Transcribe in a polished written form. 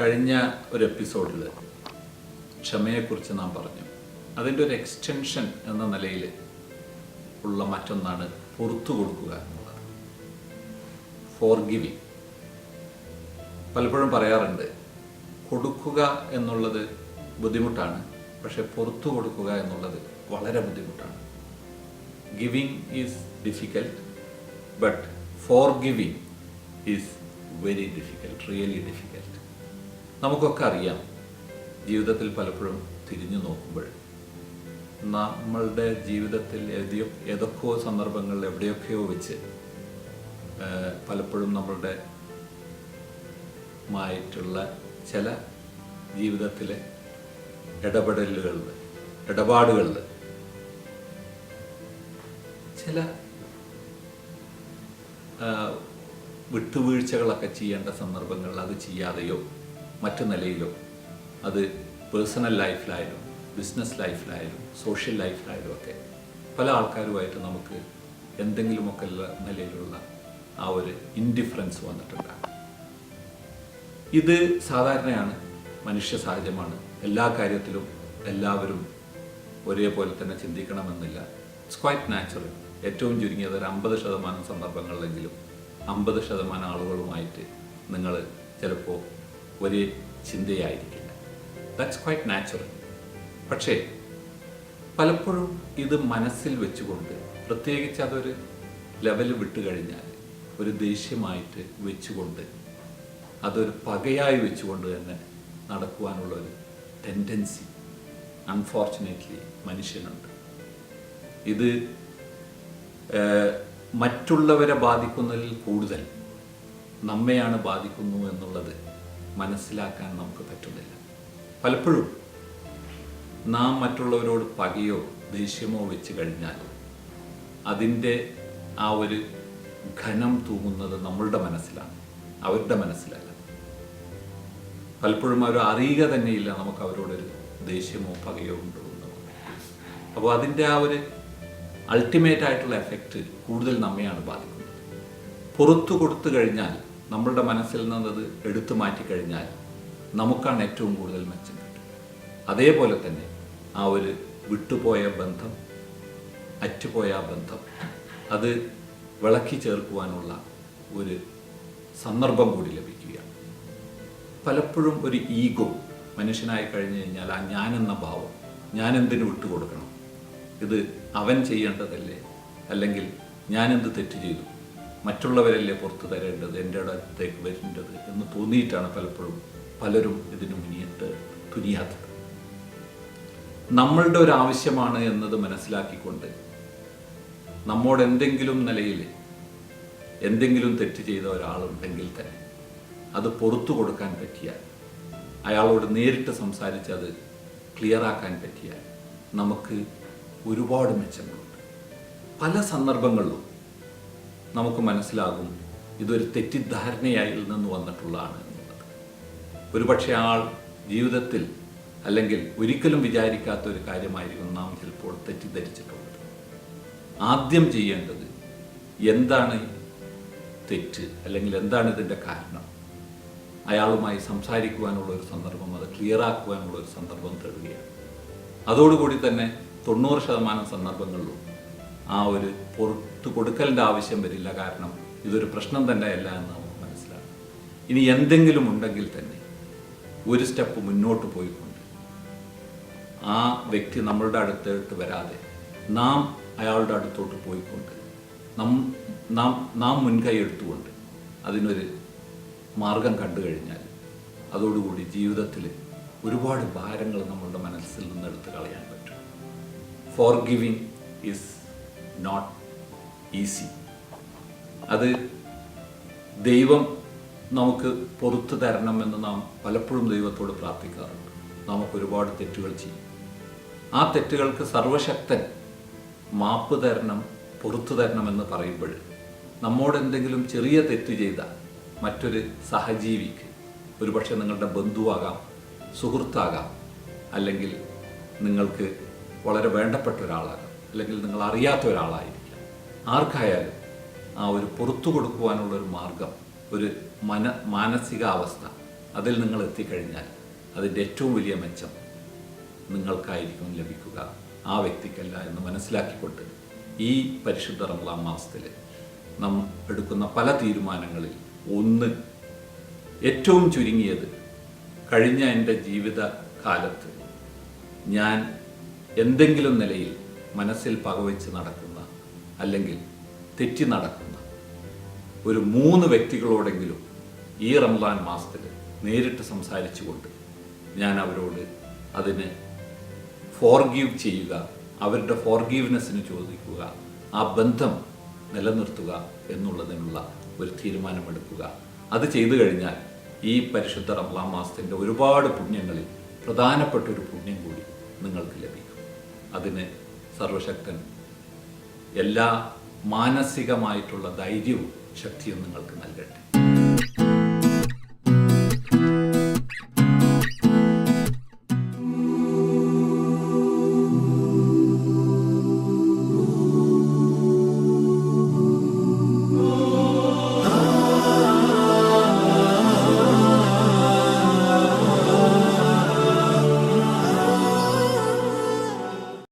കഴിഞ്ഞ ഒരു എപ്പിസോഡിൽ ക്ഷമയെക്കുറിച്ച് നാം പറഞ്ഞു. അതിൻ്റെ ഒരു എക്സ്റ്റൻഷൻ എന്ന നിലയിൽ ഉള്ള മറ്റൊന്നാണ് പുറത്തു കൊടുക്കുക എന്നുള്ളത്. ഫോർഗിവിങ്. പലപ്പോഴും പറയാറുണ്ട്, കൊടുക്കുക എന്നുള്ളത് ബുദ്ധിമുട്ടാണ്, പക്ഷെ പുറത്തു കൊടുക്കുക എന്നുള്ളത് വളരെ ബുദ്ധിമുട്ടാണ്. Giving is difficult, but forgiving is very difficult, really difficult. നമുക്കൊക്കെ അറിയാം, ജീവിതത്തിൽ പലപ്പോഴും തിരിഞ്ഞു നോക്കുമ്പോൾ നമ്മളുടെ ജീവിതത്തിൽ ഏതൊക്കെയോ സന്ദർഭങ്ങളിൽ എവിടെയൊക്കെയോ വെച്ച് പലപ്പോഴും നമ്മളുടെ മായിട്ടുള്ള ചില ജീവിതത്തിലെ ഇടപാടുകളിൽ ചില വിട്ടുവീഴ്ചകളൊക്കെ ചെയ്യേണ്ട സന്ദർഭങ്ങളിൽ അത് ചെയ്യാതെയോ മറ്റു നിലയിലോ, അത് പേഴ്സണൽ ലൈഫിലായാലും ബിസിനസ് ലൈഫിലായാലും സോഷ്യൽ ലൈഫിലായാലും ഒക്കെ പല ആൾക്കാരുമായിട്ട് നമുക്ക് എന്തെങ്കിലുമൊക്കെ നിലയിലുള്ള ആ ഒരു ഇൻഡിഫറൻസ് വന്നിട്ടുണ്ടാകും. ഇത് സാധാരണയാണ്, മനുഷ്യ സഹജമാണ്. എല്ലാ കാര്യത്തിലും എല്ലാവരും ഒരേപോലെ തന്നെ ചിന്തിക്കണമെന്നില്ല. It's quite natural. ഏറ്റവും ചുരുങ്ങിയത് ഒരു 50% സന്ദർഭങ്ങളിലെങ്കിലും 50% ആളുകളുമായിട്ട് നിങ്ങൾ ചിലപ്പോൾ ഒരേ ചിന്തയായിരിക്കില്ല. That's quite natural. പക്ഷേ പലപ്പോഴും ഇത് മനസ്സിൽ വെച്ചുകൊണ്ട്, പ്രത്യേകിച്ച് അതൊരു ലെവൽ വിട്ടുകഴിഞ്ഞാൽ, ഒരു ദേഷ്യമായിട്ട് വെച്ചുകൊണ്ട്, അതൊരു പകയായി വെച്ചുകൊണ്ട് തന്നെ നടക്കുവാനുള്ളൊരു ടെൻഡൻസി അൺഫോർച്ചുനേറ്റ്ലി മനുഷ്യനുണ്ട്. ഇത് മറ്റുള്ളവരെ ബാധിക്കുന്നതിൽ കൂടുതൽ നമ്മെയാണ് ബാധിക്കുന്നു എന്നുള്ളത് മനസ്സിലാക്കാൻ നമുക്ക് പറ്റുന്നില്ല. പലപ്പോഴും നാം മറ്റുള്ളവരോട് പകയോ ദേഷ്യമോ വെച്ച് കഴിഞ്ഞാൽ അതിൻ്റെ ആ ഒരു ഘനം തൂങ്ങുന്നത് നമ്മളുടെ മനസ്സിലാണ്, അവരുടെ മനസ്സിലല്ല. പലപ്പോഴും അവർ അറിയുക തന്നെയില്ല നമുക്ക് അവരോടൊരു ദേഷ്യമോ പകയോ ഉണ്ടോ എന്നുള്ളത്. അപ്പോൾ അതിൻ്റെ ആ ഒരു അൾട്ടിമേറ്റ് ആയിട്ടുള്ള എഫക്റ്റ് കൂടുതൽ നമ്മെയാണ് ബാധിക്കുന്നത്. പുറത്തു കൊടുത്തു കഴിഞ്ഞാൽ, നമ്മളുടെ മനസ്സിൽ നിന്നത് എടുത്തു മാറ്റിക്കഴിഞ്ഞാൽ നമുക്കാണ് ഏറ്റവും കൂടുതൽ മെച്ചം കിട്ടും. അതേപോലെ തന്നെ ആ ഒരു വിട്ടുപോയ ബന്ധം, അറ്റുപോയ ബന്ധം, അത് വിളക്കി ചേർക്കുവാനുള്ള ഒരു സന്ദർഭം കൂടി ലഭിക്കുകയാണ്. പലപ്പോഴും ഒരു ഈഗോ മനുഷ്യനായി കഴിഞ്ഞു കഴിഞ്ഞാൽ, ആ ഞാനെന്ന ഭാവം, ഞാനെന്തിനു വിട്ടുകൊടുക്കണം, ഇത് അവൻ ചെയ്യേണ്ടതല്ലേ, അല്ലെങ്കിൽ ഞാനെന്ത് തെറ്റ് ചെയ്തു, മറ്റുള്ളവരല്ലേ പുറത്തു തരേണ്ടത്, എൻ്റെ അടുത്തേക്ക് വരേണ്ടത് എന്ന് തോന്നിയിട്ടാണ് പലരും ഇതിനു മുന്നിട്ട് തുനിയാത്തത്. നമ്മളുടെ ഒരു ആവശ്യമാണ് എന്നത് മനസ്സിലാക്കിക്കൊണ്ട് നമ്മോട് എന്തെങ്കിലും നിലയിൽ എന്തെങ്കിലും തെറ്റ് ചെയ്ത ഒരാളുണ്ടെങ്കിൽ തന്നെ അത് പുറത്തു കൊടുക്കാൻ പറ്റിയാൽ, അയാളോട് നേരിട്ട് സംസാരിച്ച് അത് ക്ലിയറാക്കാൻ പറ്റിയാൽ നമുക്ക് ഒരുപാട് മെച്ചങ്ങളുണ്ട്. പല സന്ദർഭങ്ങളിലും നമുക്ക് മനസ്സിലാകും ഇതൊരു തെറ്റിദ്ധാരണയായി നിന്ന് വന്നിട്ടുള്ളതാണ് എന്നുള്ളത്. ഒരുപക്ഷെ ആൾ ജീവിതത്തിൽ അല്ലെങ്കിൽ ഒരിക്കലും വിചാരിക്കാത്ത ഒരു കാര്യമായിരിക്കും നാം ചിലപ്പോൾ തെറ്റിദ്ധരിച്ചിട്ടുള്ളത്. ആദ്യം ചെയ്യേണ്ടത് എന്താണ് തെറ്റ്, അല്ലെങ്കിൽ എന്താണ് ഇതിൻ്റെ കാരണം, അയാളുമായി സംസാരിക്കുവാനുള്ള ഒരു സന്ദർഭം, അത് ക്ലിയറാക്കുവാനുള്ള ഒരു സന്ദർഭം തേടുകയാണ്. അതോടുകൂടി തന്നെ 90% സന്ദർഭങ്ങളിലും ആ ഒരു പുറത്തു കൊടുക്കലിൻ്റെ ആവശ്യം വരില്ല. കാരണം ഇതൊരു പ്രശ്നം തന്നെയല്ല എന്ന് നമുക്ക് മനസ്സിലാകും. ഇനി എന്തെങ്കിലും ഉണ്ടെങ്കിൽ തന്നെ ഒരു സ്റ്റെപ്പ് മുന്നോട്ട് പോയിക്കൊണ്ട് ആ വ്യക്തി നമ്മളുടെ അടുത്തോട്ട് വരാതെ നാം അയാളുടെ അടുത്തോട്ട് പോയിക്കൊണ്ട് നാം മുൻകൈ എടുത്തുകൊണ്ട് അതിനൊരു മാർഗം കണ്ടു കഴിഞ്ഞാൽ അതോടുകൂടി ജീവിതത്തിൽ ഒരുപാട് ഭാരങ്ങൾ നമ്മളുടെ മനസ്സിൽ നിന്ന് എടുത്ത് കളയാൻ പറ്റും. ഫോർഗിവിങ് ഈസ് നോട്ട് ഈസി. അത് ദൈവം നമുക്ക് പുറത്തു തരണമെന്ന് നാം പലപ്പോഴും ദൈവത്തോട് പ്രാർത്ഥിക്കാറുണ്ട്. നമുക്ക് ഒരുപാട് തെറ്റുകൾ ചെയ്യും. ആ തെറ്റുകൾക്ക് സർവശക്തൻ മാപ്പ് തരണം, പുറത്തു തരണമെന്ന് പറയുമ്പോൾ നമ്മോട് എന്തെങ്കിലും ചെറിയ തെറ്റ് ചെയ്ത മറ്റൊരു സഹജീവിക്ക്, ഒരുപക്ഷെ നിങ്ങളുടെ ബന്ധുവാകാം, സുഹൃത്താകാം, അല്ലെങ്കിൽ നിങ്ങൾക്ക് വളരെ വേണ്ടപ്പെട്ട ഒരാളാകാം, അല്ലെങ്കിൽ നിങ്ങൾ അറിയാത്ത ഒരാളായിരിക്കാം, ആർക്കായാലും ആ ഒരു പുറത്തു കൊടുക്കുവാനുള്ളൊരു മാർഗം, ഒരു മാനസികാവസ്ഥ അതിൽ നിങ്ങൾ എത്തിക്കഴിഞ്ഞാൽ അതിൻ്റെ ഏറ്റവും വലിയ മെച്ചം നിങ്ങൾക്കായിരിക്കും ലഭിക്കുക, ആ വ്യക്തിക്കല്ല എന്ന് മനസ്സിലാക്കിക്കൊണ്ട് ഈ പരിശുദ്ധ റമളാൻ മാസത്തിൽ നാം എടുക്കുന്ന പല തീരുമാനങ്ങളിൽ ഒന്ന്, ഏറ്റവും ചുരുങ്ങിയത് കഴിഞ്ഞ എൻ്റെ ജീവിത കാലത്ത് ഞാൻ എന്തെങ്കിലും നിലയിൽ മനസ്സിൽ പകവെച്ച് നടക്കുന്ന അല്ലെങ്കിൽ തെറ്റി നടക്കുന്ന ഒരു 3 വ്യക്തികളോടെങ്കിലും ഈ റമളാൻ മാസത്തിൽ നേരിട്ട് സംസാരിച്ചുകൊണ്ട് ഞാൻ അവരോട് അതിന് ഫോർഗീവ് ചെയ്യുക, അവരുടെ ഫോർഗീവ്നെസ്സിന് ചോദിക്കുക, ആ ബന്ധം നിലനിർത്തുക എന്നുള്ളതിനുള്ള ഒരു തീരുമാനമെടുക്കുക. അത് ചെയ്തു കഴിഞ്ഞാൽ ഈ പരിശുദ്ധ റമളാൻ മാസത്തിൻ്റെ ഒരുപാട് പുണ്യങ്ങളിൽ പ്രധാനപ്പെട്ട ഒരു പുണ്യം കൂടി നിങ്ങൾക്ക് ലഭിക്കും. അതിന് സർവശക്തൻ എല്ലാ മാനസികമായിട്ടുള്ള ധൈര്യവും ശക്തിയും നിങ്ങൾക്ക് നൽകട്ടെ.